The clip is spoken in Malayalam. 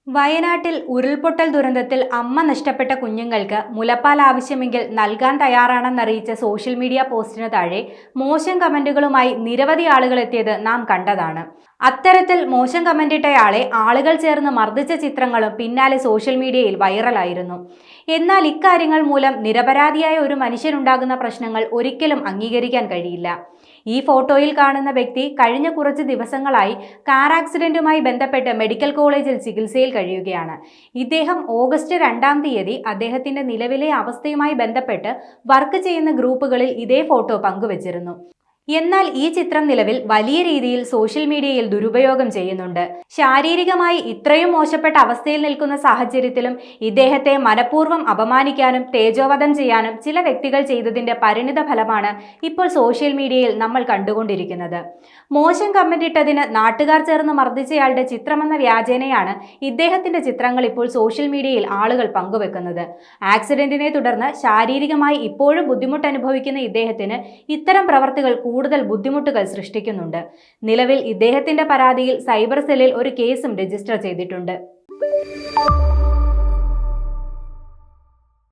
വയനാട്ടിൽ ഉരുൾപൊട്ടൽ ദുരന്തത്തിൽ അമ്മ നഷ്ടപ്പെട്ട കുഞ്ഞുങ്ങൾക്ക് മുലപ്പാൽ ആവശ്യമെങ്കിൽ നൽകാൻ തയ്യാറാണെന്നറിയിച്ച സോഷ്യൽ മീഡിയ പോസ്റ്റിന് താഴെ മോശം കമന്റുകളുമായി നിരവധി ആളുകൾ എത്തിയത് നാം കണ്ടതാണ്. അത്തരത്തിൽ മോശം കമന്റിട്ടയാളെ ആളുകൾ ചേർന്ന് മർദ്ദിച്ച ചിത്രങ്ങളും പിന്നാലെ സോഷ്യൽ മീഡിയയിൽ വൈറലായിരുന്നു. എന്നാൽ ഇക്കാര്യങ്ങൾ മൂലം നിരപരാധിയായ ഒരു മനുഷ്യനുണ്ടാകുന്ന പ്രശ്നങ്ങൾ ഒരിക്കലും അംഗീകരിക്കാൻ കഴിയില്ല. ഈ ഫോട്ടോയിൽ കാണുന്ന വ്യക്തി കഴിഞ്ഞ കുറച്ച് ദിവസങ്ങളായി കാർ ആക്സിഡന്റുമായി ബന്ധപ്പെട്ട് മെഡിക്കൽ കോളേജിൽ ചികിത്സയിൽ കഴിയുകയാണ്. ഇദ്ദേഹം ഓഗസ്റ്റ് 2-ാം തീയതി അദ്ദേഹത്തിന്റെ നിലവിലെ അവസ്ഥയുമായി ബന്ധപ്പെട്ട് വർക്ക് ചെയ്യുന്ന ഗ്രൂപ്പുകളിൽ ഇതേ ഫോട്ടോ പങ്കുവച്ചിരുന്നു. എന്നാൽ ഈ ചിത്രം നിലവിൽ വലിയ രീതിയിൽ സോഷ്യൽ മീഡിയയിൽ ദുരുപയോഗം ചെയ്യുന്നുണ്ട്. ശാരീരികമായി ഇത്രയും മോശപ്പെട്ട അവസ്ഥയിൽ നിൽക്കുന്ന സാഹചര്യത്തിലും ഇദ്ദേഹത്തെ മനഃപൂർവ്വം അപമാനിക്കാനും തേജോവധം ചെയ്യാനും ചില വ്യക്തികൾ ചെയ്തതിന്റെ പരിണിത ഫലമാണ് ഇപ്പോൾ സോഷ്യൽ മീഡിയയിൽ നമ്മൾ കണ്ടുകൊണ്ടിരിക്കുന്നത്. മോശം കമന്റ് ഇട്ടതിന് നാട്ടുകാർ ചേർന്ന് മർദ്ദിച്ചയാളുടെ ചിത്രമെന്ന വ്യാജേനയാണ് ഇദ്ദേഹത്തിന്റെ ചിത്രങ്ങൾ ഇപ്പോൾ സോഷ്യൽ മീഡിയയിൽ ആളുകൾ പങ്കുവെക്കുന്നത്. ആക്സിഡന്റിനെ തുടർന്ന് ശാരീരികമായി ഇപ്പോഴും ബുദ്ധിമുട്ട് അനുഭവിക്കുന്ന ഇദ്ദേഹത്തിന് ഇത്തരം പ്രവർത്തികൾ കൂടുതൽ ബുദ്ധിമുട്ടുകൾ സൃഷ്ടിക്കുന്നുണ്ട്. നിലവിൽ ഇദ്ദേഹത്തിന്റെ പരാതിയിൽ സൈബർ സെല്ലിൽ ഒരു കേസും രജിസ്റ്റർ ചെയ്തിട്ടുണ്ട്.